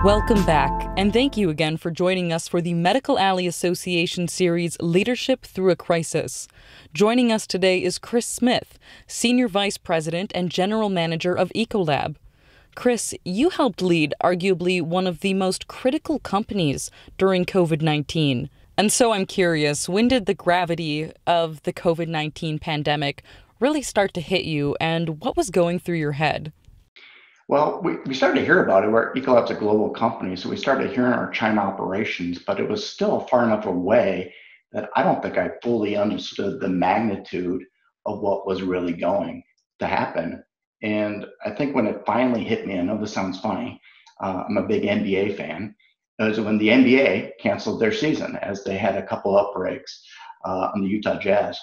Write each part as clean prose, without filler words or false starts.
Welcome back, and thank you again for joining us for the Medical Alley Association series Leadership Through a Crisis. Joining us today is Chris Smith, Senior Vice President and General Manager of Ecolab. Chris, you helped lead arguably one of the most critical companies during COVID-19. And so I'm curious, when did the gravity of the COVID-19 pandemic really start to hit you, and what was going through your head? Well, we started to hear about it. Ecolab's a global company, so we started hearing our China operations, but it was still far enough away that I don't think I fully understood the magnitude of what was really going to happen. And I think when it finally hit me, I know this sounds funny, I'm a big NBA fan, it was when the NBA canceled their season as they had a couple outbreaks on the Utah Jazz.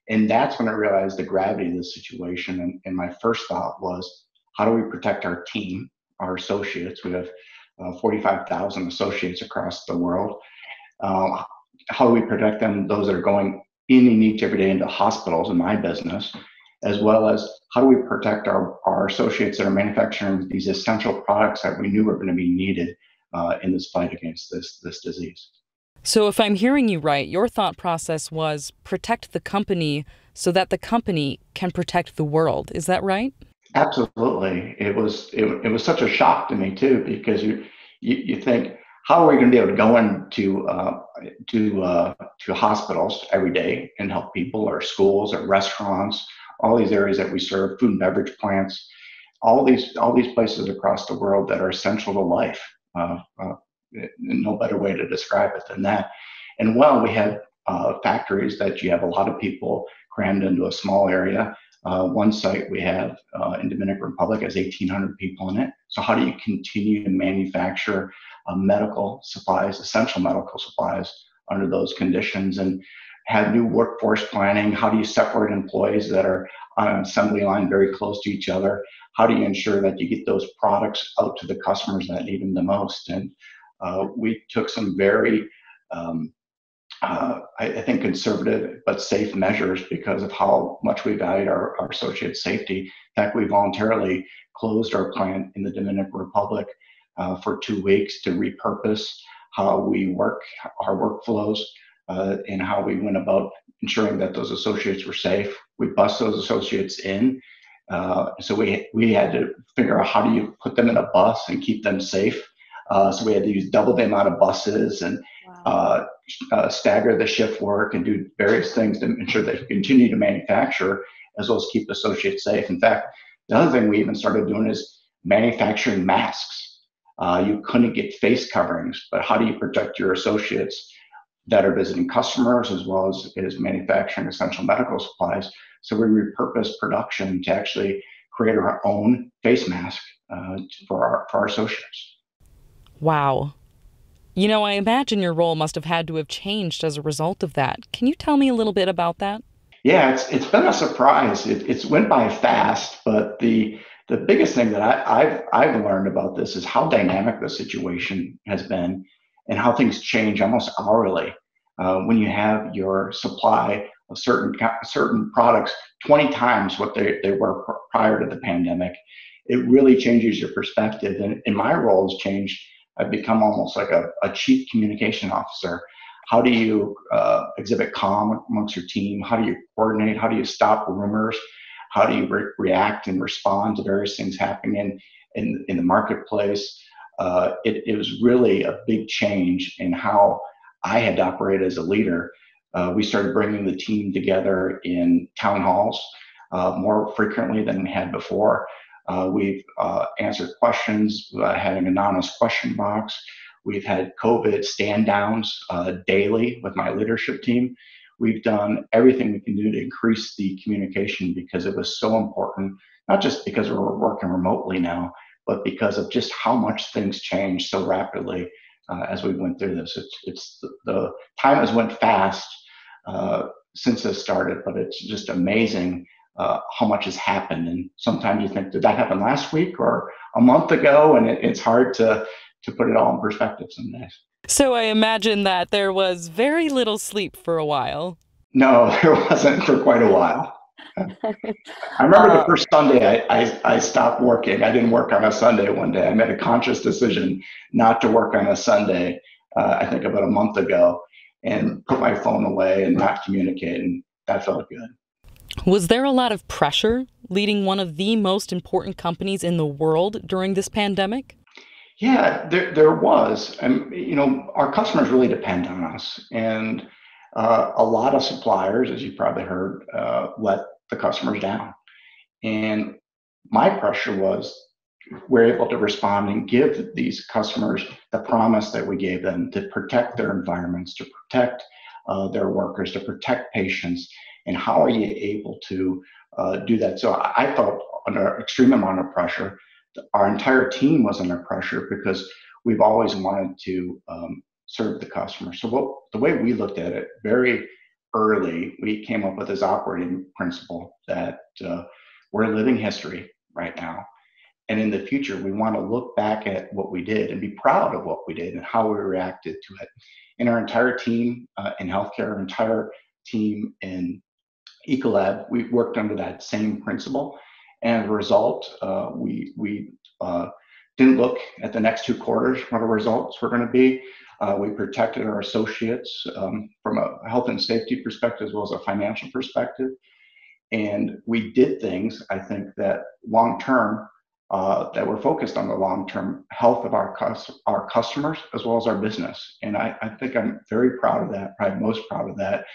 And that's when I realized the gravity of the situation. And my first thought was, how do we protect our team, our associates? We have 45,000 associates across the world. How do we protect them, those that are going in and each every day into hospitals in my business, as well as how do we protect our associates that are manufacturing these essential products that we knew were going to be needed in this fight against this disease. So if I'm hearing you right, your thought process was protect the company so that the company can protect the world. Is that right? Absolutely. It was such a shock to me too, because you think, how are we going to be able to go into to hospitals every day and help people, or schools, or restaurants, all these areas that we serve, food and beverage plants, all these places across the world that are essential to life. No better way to describe it than that. And while we have factories that you have a lot of people crammed into a small area. One site we have in Dominican Republic has 1,800 people in it. So how do you continue to manufacture medical supplies, essential medical supplies under those conditions, and have new workforce planning? How do you separate employees that are on an assembly line very close to each other? How do you ensure that you get those products out to the customers that need them the most? And we took some very I think conservative but safe measures because of how much we valued our associates' safety. In fact, we voluntarily closed our plant in the Dominican Republic for 2 weeks to repurpose how we work, our workflows, and how we went about ensuring that those associates were safe. We bus those associates in. So we had to figure out, how do you put them in a bus and keep them safe? So we had to use double the amount of buses and stagger the shift work and do various things to ensure that you continue to manufacture as well as keep associates safe. In fact, the other thing we even started doing is manufacturing masks. You couldn't get face coverings, but how do you protect your associates that are visiting customers as well as manufacturing essential medical supplies? So we repurposed production to actually create our own face mask for our associates. Wow. You know, I imagine your role must have had to have changed as a result of that. Can you tell me a little bit about that? Yeah, it's been a surprise. It's went by fast, but the biggest thing that I've learned about this is how dynamic the situation has been, and how things change almost hourly. When you have your supply of certain products 20 times what they were prior to the pandemic, it really changes your perspective. And my role has changed. I've become almost like a chief communication officer. How do you exhibit calm amongst your team? How do you coordinate? How do you stop rumors? How do you react and respond to various things happening in the marketplace? It was really a big change in how I had to operate as a leader. We started bringing the team together in town halls more frequently than we had before. We've answered questions, had an anonymous question box. We've had COVID stand downs daily with my leadership team. We've done everything we can do to increase the communication because it was so important, not just because we're working remotely now, but because of just how much things changed so rapidly as we went through this. The time has went fast since this started, but it's just amazing how much has happened. And sometimes you think, did that happen last week or a month ago? And it's hard to put it all in perspective some days. So I imagine that there was very little sleep for a while. No, there wasn't for quite a while. I remember the Uh, first Sunday I stopped working. I didn't work on a Sunday one day. I made a conscious decision not to work on a Sunday, I think about a month ago, and put my phone away and not communicate. And that felt good. Was there a lot of pressure leading one of the most important companies in the world during this pandemic? Yeah, there was. And, our customers really depend on us. And a lot of suppliers, as you probably heard, let the customers down. And my pressure was we're able to respond and give these customers the promise that we gave them to protect their environments, to protect their workers, to protect patients. And how are you able to do that? So I felt under extreme amount of pressure. Our entire team was under pressure because we've always wanted to serve the customer. So the way we looked at it very early, we came up with this operating principle that we're living history right now. And in the future, we want to look back at what we did and be proud of what we did and how we reacted to it. And our entire team in healthcare, our entire team in Ecolab, we worked under that same principle. And as a result, we didn't look at the next 2 quarters, what our results were going to be. We protected our associates from a health and safety perspective as well as a financial perspective. And we did things, I think, that long term, that were focused on the long term health of our customers as well as our business. And I think I'm very proud of that, probably most proud of that,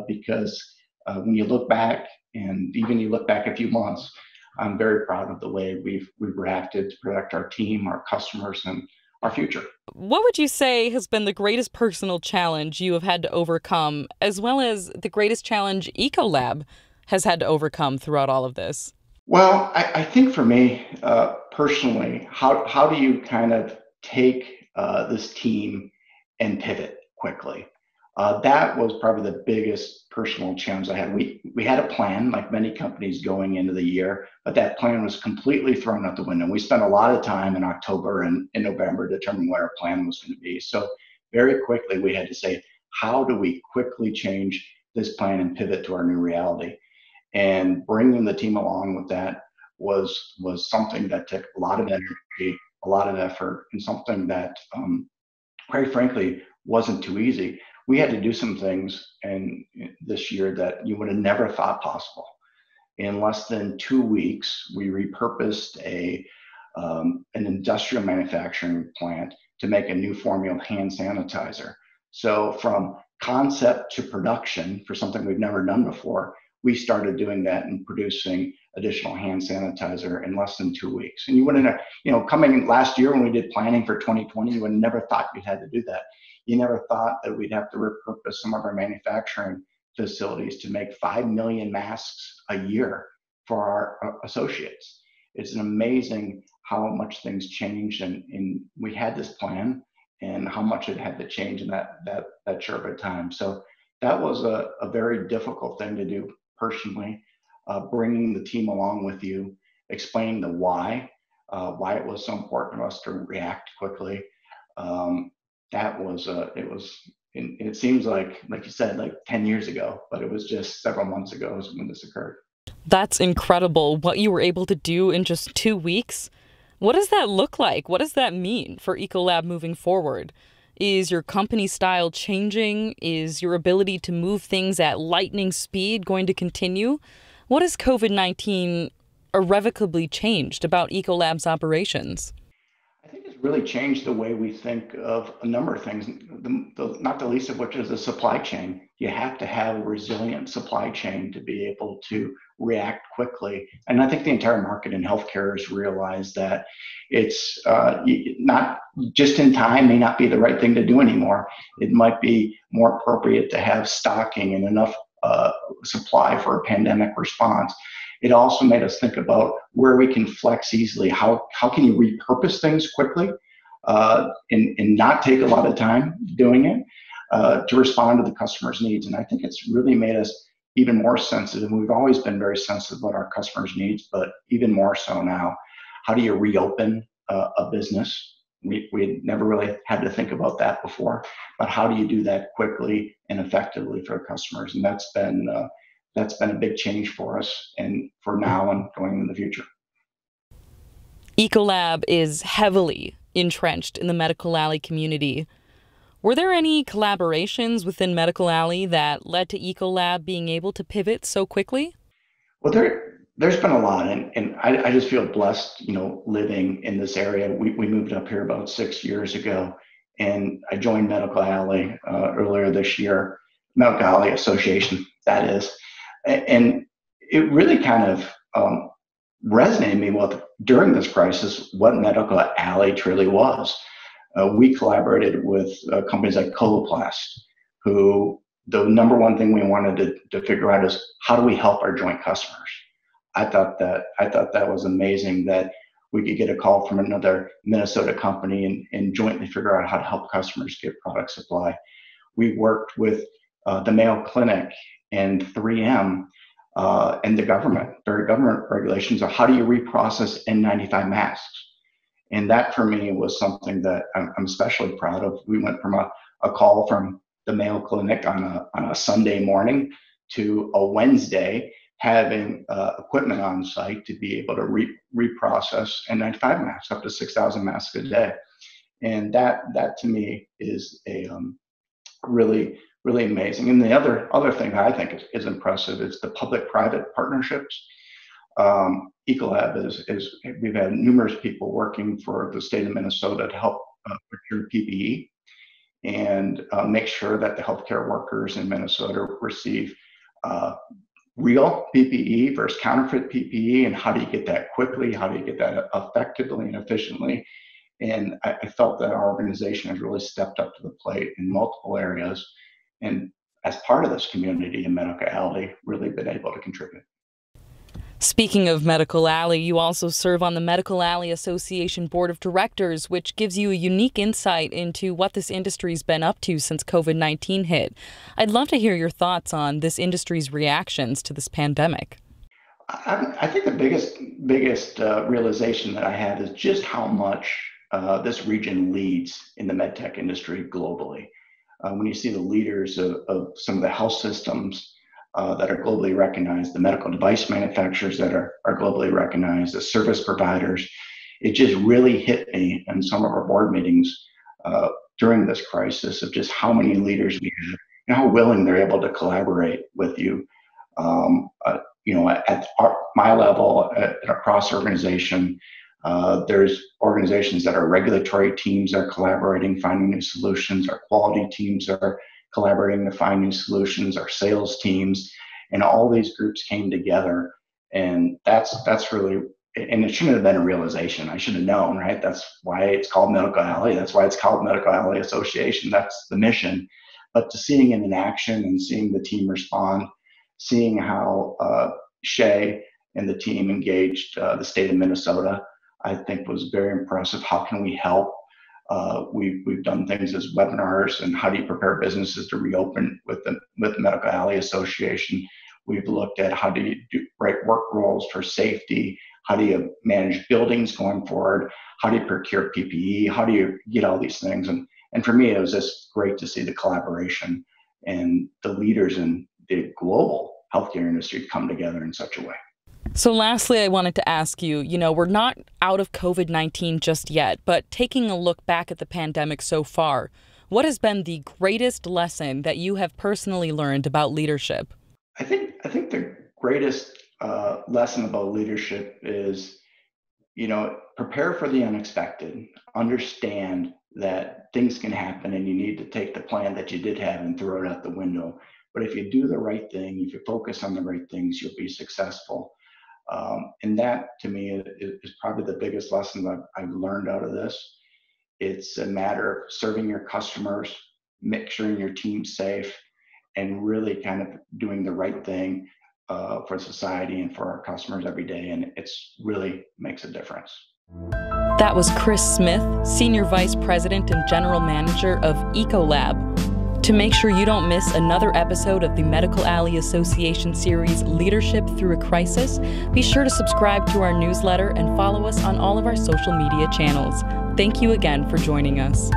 because when you look back, and even you look back a few months, I'm very proud of the way we've reacted to protect our team, our customers, and our future. What would you say has been the greatest personal challenge you have had to overcome, as well as the greatest challenge Ecolab has had to overcome throughout all of this? Well, I think for me personally, how do you kind of take this team and pivot quickly? That was probably the biggest personal challenge I had. We had a plan, like many companies, going into the year, but that plan was completely thrown out the window. We spent a lot of time in October and in November determining what our plan was going to be. So very quickly, we had to say, how do we quickly change this plan and pivot to our new reality? And bringing the team along with that was something that took a lot of energy, a lot of effort, and something that, quite frankly, wasn't too easy. We had to do some things in this year that you would have never thought possible. In less than 2 weeks, we repurposed an industrial manufacturing plant to make a new formula of hand sanitizer. So from concept to production for something we've never done before, we started doing that and producing additional hand sanitizer in less than 2 weeks. And you wouldn't have, coming last year when we did planning for 2020, you would have never thought you'd had to do that. You never thought that we'd have to repurpose some of our manufacturing facilities to make 5 million masks a year for our associates. It's an amazing how much things changed, and we had this plan and how much it had to change in that short of time. So that was a very difficult thing to do personally, bringing the team along with you, explaining the why it was so important for us to react quickly. That was it seems like you said, like 10 years ago, but it was just several months ago when this occurred. That's incredible what you were able to do in just 2 weeks. What does that look like? What does that mean for Ecolab moving forward? Is your company style changing? Is your ability to move things at lightning speed going to continue? What has COVID-19 irrevocably changed about Ecolab's operations? I think it's really changed the way we think of a number of things, not the least of which is the supply chain. You have to have a resilient supply chain to be able to react quickly. And I think the entire market in healthcare has realized that it's not just in time may not be the right thing to do anymore. It might be more appropriate to have stocking and enough supply for a pandemic response. It also made us think about where we can flex easily. How can you repurpose things quickly and not take a lot of time doing it to respond to the customer's needs? And I think it's really made us even more sensitive. We've always been very sensitive about our customers' needs, but even more so now. How do you reopen a business? We never really had to think about that before, but how do you do that quickly and effectively for customers? And that's been that's been a big change for us and for now and going in the future. Ecolab is heavily entrenched in the Medical Alley community. Were there any collaborations within Medical Alley that led to Ecolab being able to pivot so quickly? Well, there's been a lot, and I just feel blessed, living in this area. We moved up here about 6 years ago, and I joined Medical Alley earlier this year, Medical Alley Association, that is, and it really kind of resonated me with during this crisis what Medical Alley truly was. We collaborated with companies like Coloplast, who the number one thing we wanted to figure out is how do we help our joint customers. I thought that was amazing that we could get a call from another Minnesota company and jointly figure out how to help customers get product supply. We worked with the Mayo Clinic and 3M and the government regulations of how do you reprocess N95 masks. And that for me was something that I'm especially proud of. We went from a call from the Mayo Clinic on a Sunday morning to a Wednesday having equipment on site to be able to reprocess N95 masks, up to 6,000 masks a day. And that to me is a really, really amazing. And the other thing I think is impressive is the public-private partnerships. Ecolab is we've had numerous people working for the state of Minnesota to help procure PPE and make sure that the healthcare workers in Minnesota receive real PPE versus counterfeit PPE, and how do you get that quickly? How do you get that effectively and efficiently? And I felt that our organization has really stepped up to the plate in multiple areas, and as part of this community in Medical Alley, really been able to contribute. Speaking of Medical Alley, you also serve on the Medical Alley Association Board of Directors, which gives you a unique insight into what this industry's been up to since COVID-19 hit. I'd love to hear your thoughts on this industry's reactions to this pandemic. I think the biggest realization that I have is just how much this region leads in the medtech industry globally. When you see the leaders of some of the health systems that are globally recognized, the medical device manufacturers that are globally recognized, the service providers, it just really hit me in some of our board meetings during this crisis of just how many leaders we have and how willing they're able to collaborate with you. At my level, across the organization, there's organizations that are regulatory teams that are collaborating, finding new solutions. Our quality teams are collaborating to find new solutions, our sales teams, and all these groups came together. And that's really, and it shouldn't have been a realization. I should have known, right? That's why it's called Medical Alley. That's why it's called Medical Alley Association. That's the mission. But to seeing it in action and seeing the team respond, seeing how Shay and the team engaged the state of Minnesota, I think was very impressive. How can we help? We've done things as webinars and how do you prepare businesses to reopen with the Medical Alley Association. We've looked at how do you write work rules for safety, how do you manage buildings going forward, how do you procure PPE, how do you get all these things. And for me, it was just great to see the collaboration and the leaders in the global healthcare industry come together in such a way. So lastly, I wanted to ask you, we're not out of COVID-19 just yet, but taking a look back at the pandemic so far, what has been the greatest lesson that you have personally learned about leadership? I think the greatest lesson about leadership is, prepare for the unexpected, understand that things can happen and you need to take the plan that you did have and throw it out the window. But if you do the right thing, if you focus on the right things, you'll be successful. And that, to me, is probably the biggest lesson that I've learned out of this. It's a matter of serving your customers, make sure your team's safe, and really kind of doing the right thing for society and for our customers every day. And it's really makes a difference. That was Chris Smith, Senior Vice President and General Manager of Ecolab. To make sure you don't miss another episode of the Medical Alley Association series Leadership Through a Crisis, be sure to subscribe to our newsletter and follow us on all of our social media channels. Thank you again for joining us.